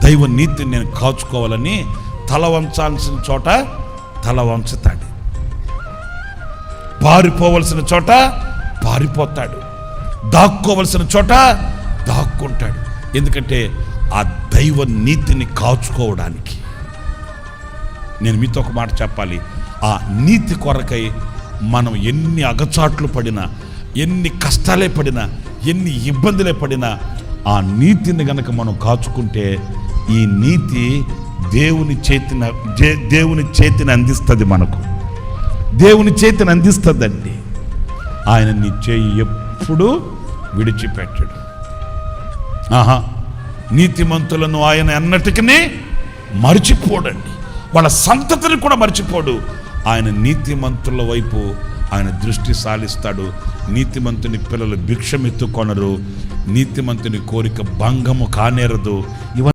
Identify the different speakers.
Speaker 1: దైవ నీతిని నేను కాచుకోవాలని తల వంచాల్సిన చోట తల వంచుతాడు, పారిపోవలసిన చోట పారిపోతాడు, దాక్కోవలసిన చోట దాక్కుంటాడు. ఎందుకంటే ఆ దైవ నీతిని కాచుకోవడానికి. నేను మీతో ఒక మాట చెప్పాలి. ఆ నీతి కొరకై మనం ఎన్ని అగచాట్లు పడినా, ఎన్ని కష్టాలే పడినా, ఎన్ని ఇబ్బందులే పడినా, ఆ నీతిని గనక మనం కాచుకుంటే ఈ నీతి దేవుని చేతిని అందిస్తుంది. మనకు దేవుని చేతిని అందిస్తుందండి. ఆయన నీ చేయి ఎప్పుడు విడిచిపెట్టడు. నీతిమంతులను ఆయన ఎన్నటికీ మర్చిపోడండి. వాళ్ళ సంతతిని కూడా మర్చిపోడు. ఆయన నీతిమంతుల వైపు ఆయన దృష్టి సాలిస్తాడు. నీతిమంతుని పిల్లలు భిక్షమెత్తుకొనరు, నీతిమంతుని కోరిక భంగము కానేరదు.